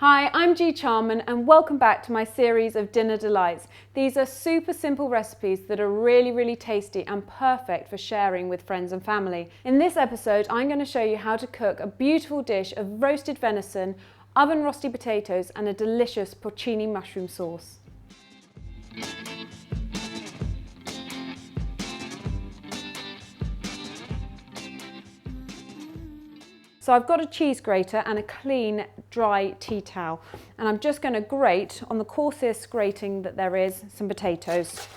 Hi, I'm Gee Charman and welcome back to my series of dinner delights. These are super simple recipes that are really tasty and perfect for sharing with friends and family. In this episode, I'm going to show you how to cook a beautiful dish of roasted venison, oven rosti potatoes and a delicious porcini mushroom sauce. So I've got a cheese grater and a clean, dry tea towel, and I'm just going to grate on the coarsest grating that there is some potatoes.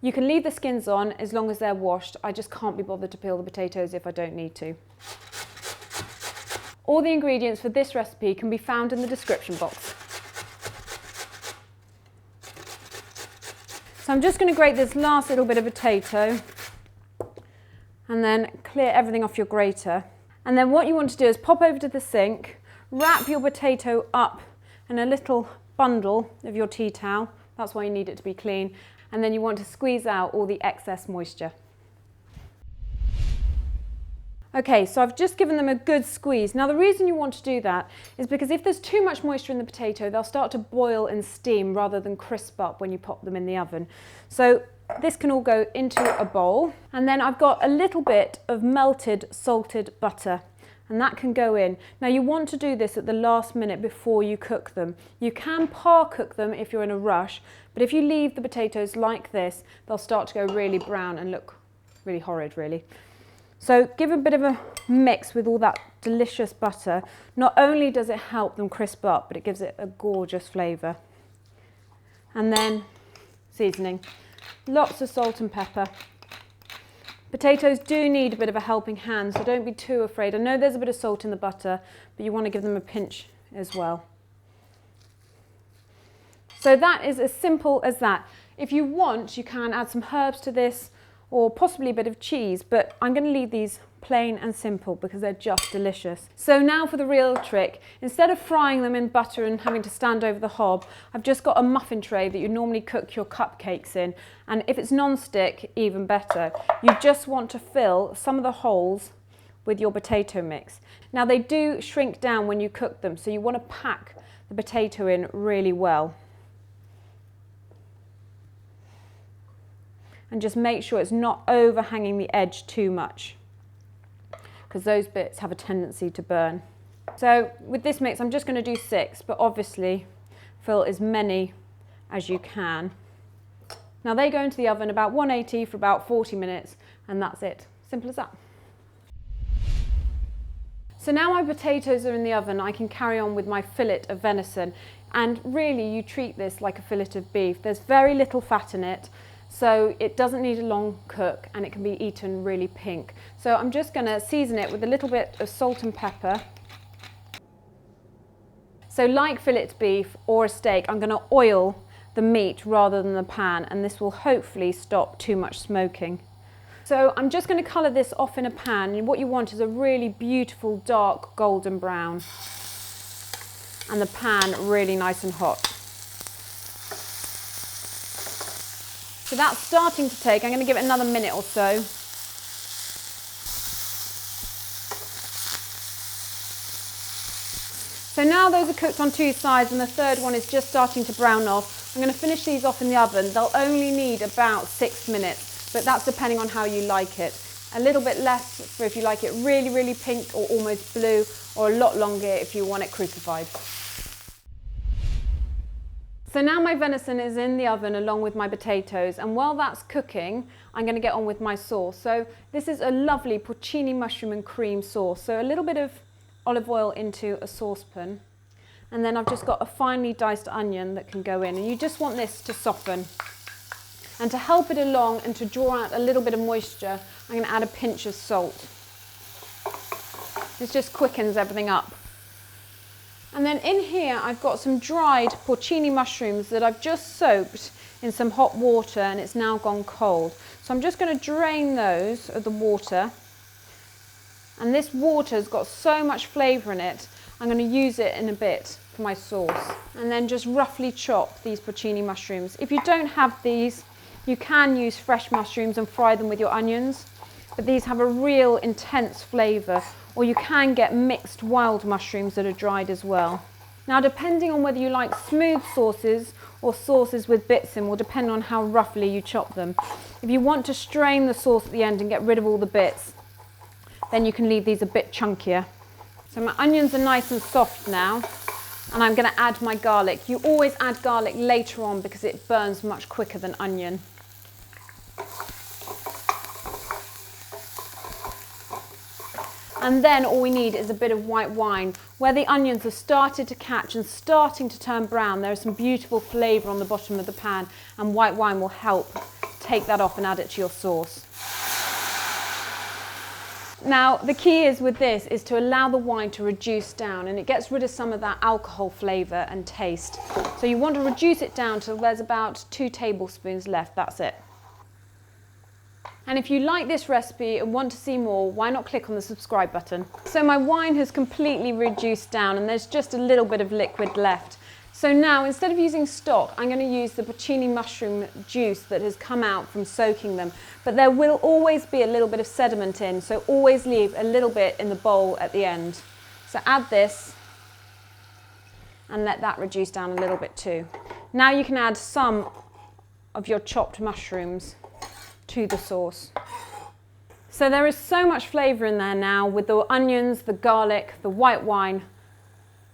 You can leave the skins on as long as they're washed. I just can't be bothered to peel the potatoes if I don't need to. All the ingredients for this recipe can be found in the description box. So I'm just going to grate this last little bit of potato and then clear everything off your grater. And then what you want to do is pop over to the sink, wrap your potato up in a little bundle of your tea towel. That's why you need it to be clean. And then you want to squeeze out all the excess moisture. Okay, so I've just given them a good squeeze. Now the reason you want to do that is because if there's too much moisture in the potato, they'll start to boil and steam rather than crisp up when you pop them in the oven. So this can all go into a bowl, and then I've got a little bit of melted salted butter, and that can go in. Now you want to do this at the last minute before you cook them. You can par cook them if you're in a rush, but if you leave the potatoes like this, they'll start to go really brown and look really horrid really. So give a bit of a mix with all that delicious butter. Not only does it help them crisp up, but it gives it a gorgeous flavour. And then seasoning. Lots of salt and pepper. Potatoes do need a bit of a helping hand, so don't be too afraid. I know there's a bit of salt in the butter, but you want to give them a pinch as well. So that is as simple as that. If you want, you can add some herbs to this or possibly a bit of cheese, but I'm going to leave these plain and simple because they're just delicious. So now for the real trick. Instead of frying them in butter and having to stand over the hob, I've just got a muffin tray that you normally cook your cupcakes in, and if it's non-stick, even better. You just want to fill some of the holes with your potato mix. Now they do shrink down when you cook them, so you want to pack the potato in really well. And just make sure it's not overhanging the edge too much, because those bits have a tendency to burn. So with this mix, I'm just going to do 6, but obviously fill as many as you can. Now they go into the oven about 180 for about 40 minutes, and that's it. Simple as that. So now my potatoes are in the oven, I can carry on with my fillet of venison. And really you treat this like a fillet of beef. There's very little fat in it, so it doesn't need a long cook and it can be eaten really pink. So I'm just going to season it with a little bit of salt and pepper. So like fillet beef or a steak, I'm going to oil the meat rather than the pan, and this will hopefully stop too much smoking. So I'm just going to colour this off in a pan, and what you want is a really beautiful dark golden brown, and the pan really nice and hot. So that's starting to take, I'm going to give it another minute or so. So now those are cooked on 2 sides and the third one is just starting to brown off. I'm going to finish these off in the oven. They'll only need about 6 minutes, but that's depending on how you like it. A little bit less for if you like it really pink or almost blue, or a lot longer if you want it crucified. So now my venison is in the oven along with my potatoes, and while that's cooking, I'm going to get on with my sauce. So this is a lovely porcini mushroom and cream sauce. So a little bit of olive oil into a saucepan, and then I've just got a finely diced onion that can go in, and you just want this to soften. And to help it along and to draw out a little bit of moisture, I'm going to add a pinch of salt. This just quickens everything up. And then in here I've got some dried porcini mushrooms that I've just soaked in some hot water, and it's now gone cold. So I'm just going to drain those of the water, and this water's got so much flavour in it, I'm going to use it in a bit for my sauce. And then just roughly chop these porcini mushrooms. If you don't have these, you can use fresh mushrooms and fry them with your onions, but these have a real intense flavour. Or you can get mixed wild mushrooms that are dried as well. Now, depending on whether you like smooth sauces or sauces with bits in will depend on how roughly you chop them. If you want to strain the sauce at the end and get rid of all the bits, then you can leave these a bit chunkier. So my onions are nice and soft now, and I'm going to add my garlic. You always add garlic later on because it burns much quicker than onion. And then all we need is a bit of white wine. Where the onions have started to catch and starting to turn brown, there is some beautiful flavour on the bottom of the pan, and white wine will help take that off and add it to your sauce. Now, the key is with this is to allow the wine to reduce down, and it gets rid of some of that alcohol flavour and taste. So you want to reduce it down till there's about 2 tablespoons left, that's it. And if you like this recipe and want to see more, why not click on the subscribe button? So my wine has completely reduced down and there's just a little bit of liquid left. So now, instead of using stock, I'm going to use the porcini mushroom juice that has come out from soaking them. But there will always be a little bit of sediment in, so always leave a little bit in the bowl at the end. So add this and let that reduce down a little bit too. Now you can add some of your chopped mushrooms to the sauce. So there is so much flavour in there now with the onions, the garlic, the white wine,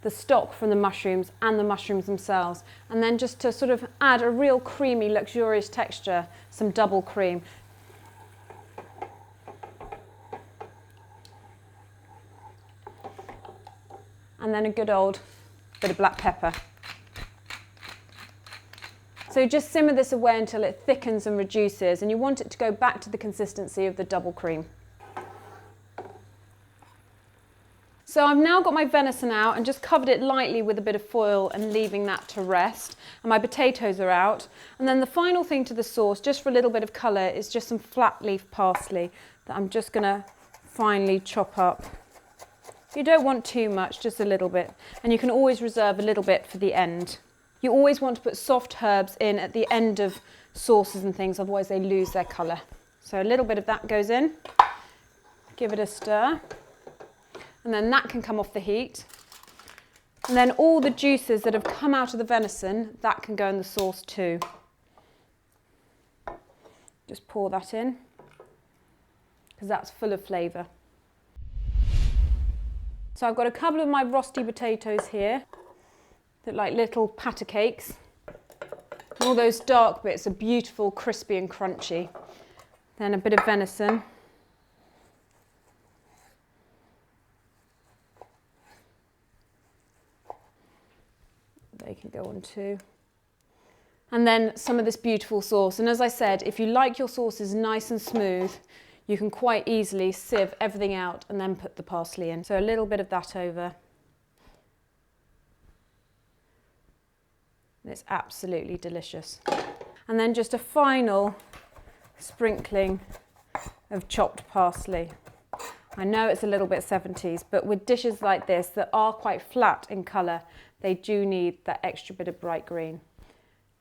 the stock from the mushrooms and the mushrooms themselves. And then just to sort of add a real creamy, luxurious texture, some double cream. And then a good old bit of black pepper. So just simmer this away until it thickens and reduces, and you want it to go back to the consistency of the double cream. So I've now got my venison out and just covered it lightly with a bit of foil and leaving that to rest. And my potatoes are out. And then the final thing to the sauce, just for a little bit of colour, is just some flat leaf parsley that I'm just going to finely chop up. You don't want too much, just a little bit. And you can always reserve a little bit for the end. You always want to put soft herbs in at the end of sauces and things, otherwise they lose their colour. So a little bit of that goes in. Give it a stir. And then that can come off the heat. And then all the juices that have come out of the venison, that can go in the sauce too. Just pour that in, because that's full of flavour. So I've got a couple of my Rosti potatoes here, that like little patter cakes. All those dark bits are beautiful, crispy and crunchy. Then a bit of venison. They can go on too. And then some of this beautiful sauce. And as I said, if you like your sauces nice and smooth, you can quite easily sieve everything out and then put the parsley in. So a little bit of that over. It's absolutely delicious. And then just a final sprinkling of chopped parsley. I know it's a little bit 70s, but with dishes like this that are quite flat in colour, they do need that extra bit of bright green.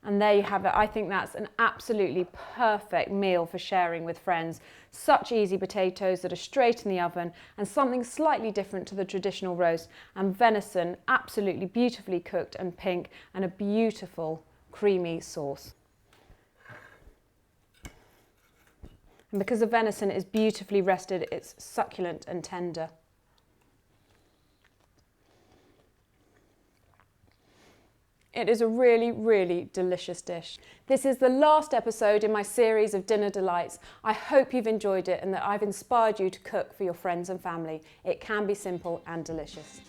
And there you have it. I think that's an absolutely perfect meal for sharing with friends. Such easy potatoes that are straight in the oven and something slightly different to the traditional roast. And venison absolutely beautifully cooked and pink, and a beautiful creamy sauce. And because the venison is beautifully rested, it's succulent and tender. It is a really, really delicious dish. This is the last episode in my series of dinner delights. I hope you've enjoyed it and that I've inspired you to cook for your friends and family. It can be simple and delicious.